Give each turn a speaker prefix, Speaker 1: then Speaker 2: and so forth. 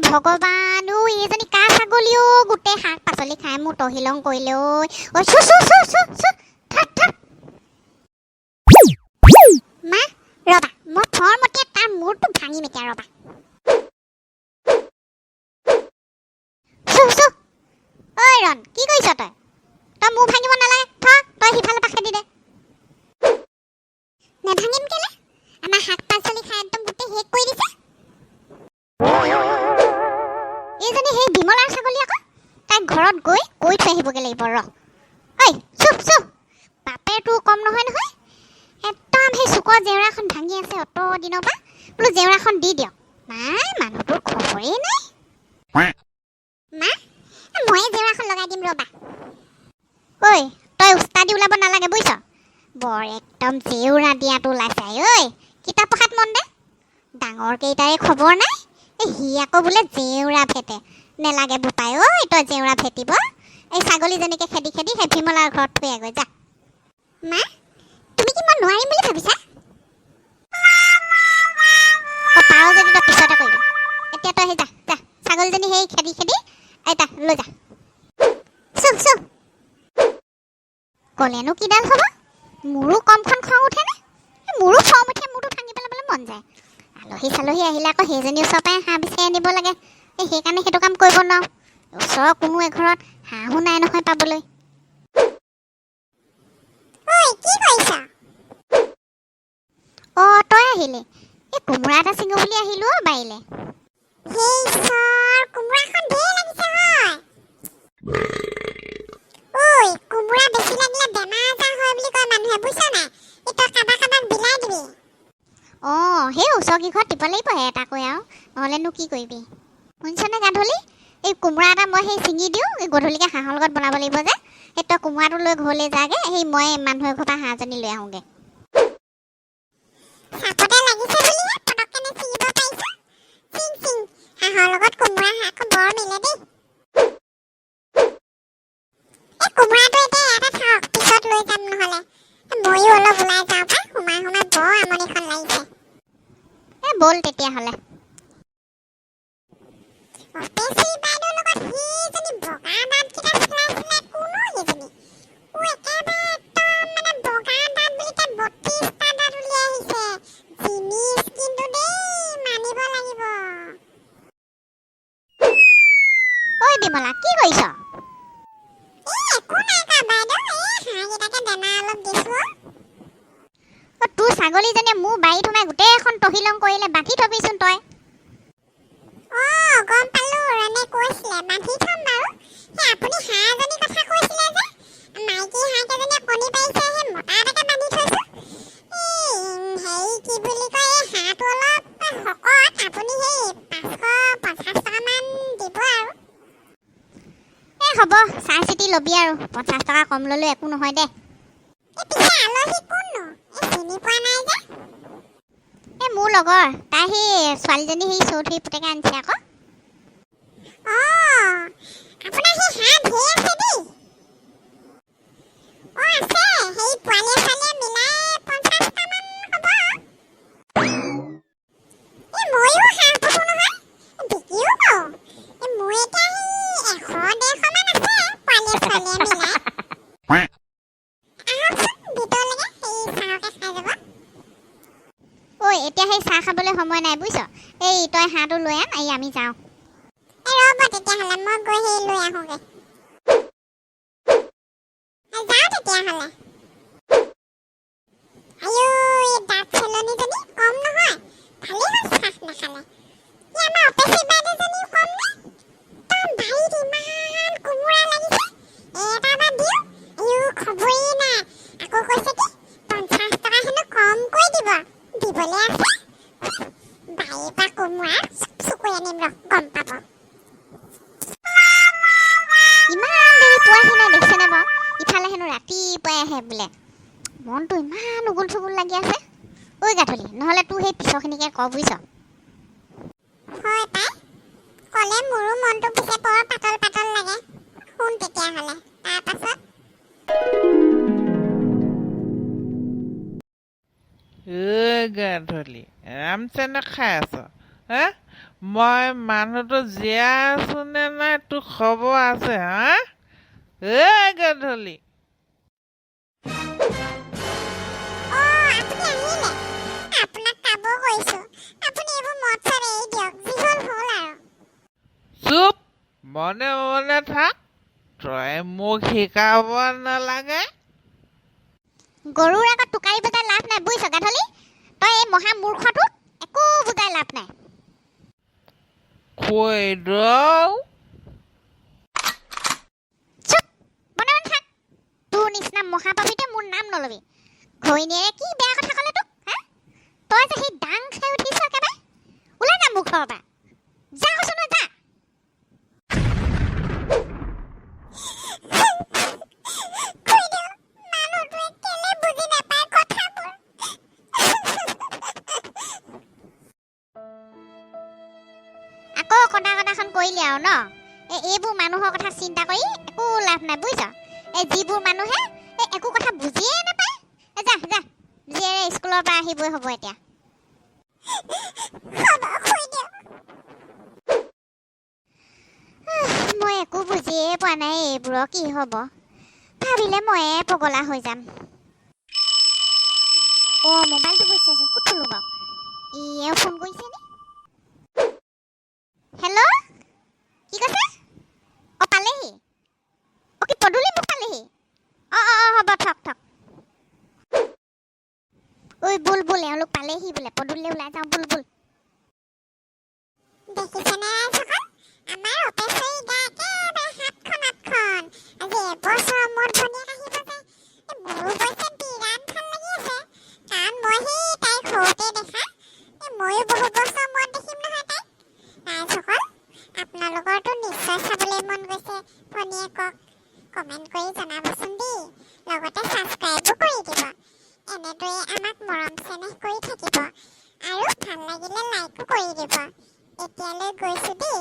Speaker 1: ভগৱান ঐ এইজনী কা ছাগলী ও গোটেই শাক পাচলি খাই মোৰ তহিলং কৰিলে ঐ চু চু চু চু চু থাক থাক মা ৰবা মই ফৰমতে তাৰ মূৰটো ভাঙিম এতিয়া ৰবা চু চু ঐ ৰন কি কৰিছ তই তই মূৰ ভাঙিব নালাগে তই সিফালে পাখে দি দে নেভাঙিম কেলে আমাৰ শাক পাচলি খাই একদম গোটেই শেষ কৰি দিছে এইজনী সেই বিমলাৰ ছাগলী আকৌ তাই ঘৰত গৈ কৈ থৈ আহিবগৈ লাগিব ৰ ঐ চুপ চুপ বাপেৰটো কম নহয় নহয় একদম সেই চুকৰ জেওৰাখন ভাঙি আছে অত দিনৰ পৰা বোলো জেওৰাখন দি দিয়ক নাই মানুহটোৰ খবৰেই নাই মা ময়ে জেওৰাখন লগাই দিম ৰবা ঐ তই উস্তাদি ওলাব নালাগে বুজিছ বৰ একদম জেওৰা দিয়াটো ওলাইছে ঐ কিতাপ পঢ়াত মন দে ডাঙৰ কেইটাৰে খবৰ নাই সি আকৌ বোলে জেওৰা ভেটে নেলাগে বোপাই ঐ তই জেওৰা ভেটিব এই ছাগলীজনীকে খেদি খেদি সেই ভীমলাৰ ঘৰত থৈ আগৈ যা মা তুমি কি মই নোৱাৰিম বুলি ভাবিছা পাৰ যদি তই পিছতে কৰিবি এতিয়া তই সেই যা যা ছাগলীজনী সেই খেদি খেদি এটা লৈ যা চু চু ক'লেনো কিডাল হ'ব মোৰো কমখন খং উঠেনে মোৰো খং উঠে মোৰটো ভাঙি পেলাবলৈ মন যায় আলহী চালহী আহিলে আকৌ সেইজনী ওচৰৰ পৰাই হাঁহ বিচাৰি আনিব লাগে সেইকাৰণে সেইটো কাম কৰিব নোৱাৰো ওচৰৰ কোনো এঘৰত হাঁহো নাই নহয় পাবলৈ তই আহিলি এই কোমোৰা এটা ছিঙো বুলি আহিলো বাৰীলে সেই ওচৰ কিঘৰত দিব লাগিব এটা কৈ আৰু নহ'লেনো কি কৰিবি শুনিছনে গাধলি এই কোমোৰা এটা মই সেই ছিঙি দিওঁ এই গধূলিকৈ হাঁহৰ লগত বনাব লাগিব যে সেই তই কোমোৰাটো লৈ ঘৰলৈ যাগে সেই মই মানুহ এঘৰৰ পৰা হাঁহজনী লৈ আহোঁগৈ বল তেতিয়াহ'লে ঐ বিমলা কি কৰিছ তোৰ ছাগলীজনীয়ে মোৰ বাৰীত সোমাই গোটেই এখন তহিলং কৰিলে বান্ধি থবিচোন তই গম পালো ৰনে কৈছিলে বান্ধি থম বাৰু আপুনি হাঁহজনী কথা কৈছিলে যে মাইকী হাঁহকেজনীয়ে কণী পাৰিছে সেই মতা এটাকে বান্ধি থৈছো হেৰি কি বুলি কয় এই হাঁহটো অলপ শকত আপুনি সেই 550 টকামান দিব আৰু হ'ব চাই চিতি ল'বি আৰু 50 টকা কম ল'লেও একো নহয় দে মোৰ লগৰ তাই সেই ছোৱালীজনী সেই চৌধুৰী পুতেকে আনিছে আকৌ এতিয়া সেই চাহ খাবলৈ সময় নাই বুজিছ এই তই হাঁহটো লৈ আন এই আমি যাওঁ ৰ'ব তেতিয়াহ'লে মই গৈ সেই লৈ আহোঁগৈ যাওঁ তেতিয়াহ'লে এই দাঁত চেলনীজনী কম নহয় ভালেই হ'ল চাহ নাখালে আমাৰ অপেচি বাইদেউজনী কম নে একদম বাৰীত ইমান কোমোৰা লাগিছে এটা বা দিওঁ খবৰেই নাই আকৌ কৈছে কি 50 টকা হেনো কমকৈ দিবলৈ আছে বাৰীৰ পৰা কোমোৰা চুকুৰি আনিম ৰ গম পাব ইমান দেৰি পোৱাহি নাই দেখিছেনে বাৰু ইফালে হেনো ৰাতিপুৱাই আহে বোলে মনটো ইমান উগুল থুগুল লাগি আছে ঐ গাধলি নহ'লে তোৰ সেই পিছৰখিনিকে ক বুজিছ হয় পাই ক'লে মোৰো মনটো পিছে বৰ পাতল পাতল লাগে শুন তেতিয়াহ'লে তাৰপাছত
Speaker 2: গাধলি আৰামছে নাখাই আছ হে মই মানুহটো জীয়াই আছো নে নাই তোৰ খবৰ আছে হা গধূলি চুপ মনে মনে থাক তই মোক শিকাব নালাগে
Speaker 1: গৰুৰ আগত টোকাৰি বজাই লাভ নাই বুজিছ গাধলি তই এই মহা মূৰ্খটোক একো বুজাই লাভ নাই
Speaker 2: কৈ দৌ
Speaker 1: চুপ মনে মনে থাক তোৰ নিচিনা মহাপাপীতে মোৰ নাম নলবি ঘৈণীয়েৰে কি বেয়া কথা ক'লে তোক হা তই যে সেই ডাং খাই উঠিছ একেবাৰে ওলাই যা মোৰ ঘৰৰ পৰা যা কৈছো নহয় যা আকৌ কটা কটাখন কৰিলি আৰু ন এইবোৰ মানুহৰ কথা চিন্তা কৰি একো লাভ নাই বুজিছ এই যিবোৰ মানুহে একো কথা বুজিয়ে নাপায় যা যা জীয়েৰে স্কুলৰ পৰা আহিবই হ'ব এতিয়া মই একো বুজিয়ে পোৱা নাই এইবোৰৰ কি হ'ব ভাবিলে ময়ে পগলা হৈ যাম মোবাইলটো গৈছেচোন ক'ত থলো বাৰু ইয়ে ফোন কৰিছে নে হেল্ল' কি কৈছে পালেহি কি পদূলি মোক পালেহি হ'ব থক ঐ বুল এওঁলোক পালেহি বোলে পদূলিলৈ ওলাই যাওঁ বুল দেখিছেনে আমাৰ অপেশ্বৰী গা একেবাৰে হাতখন আজি এবছৰ মূৰত ভনীয়েক আহিব যে মোৰো পইচা বিৰাট ভাল লাগি আছে কাৰণ মই সেই তাইক সৰুতে দেখা ময়ো বহুত বছৰ মূৰত দেখিম নহয় তাইক ৰাইজসকল আপোনালোকৰতো নিশ্চয় চাবলৈ মন গৈছে ভনীয়েকক কমেণ্ট কৰি জনাবচোন দেই লগতে ছাবস্ক্ৰাইবো কৰি দিব এনেদৰে আমাক মৰম চেনেহ কৰি থাকিব আৰু ভাল লাগিলে লাইকো কৰি দিব এতিয়ালৈ গৈছো দেই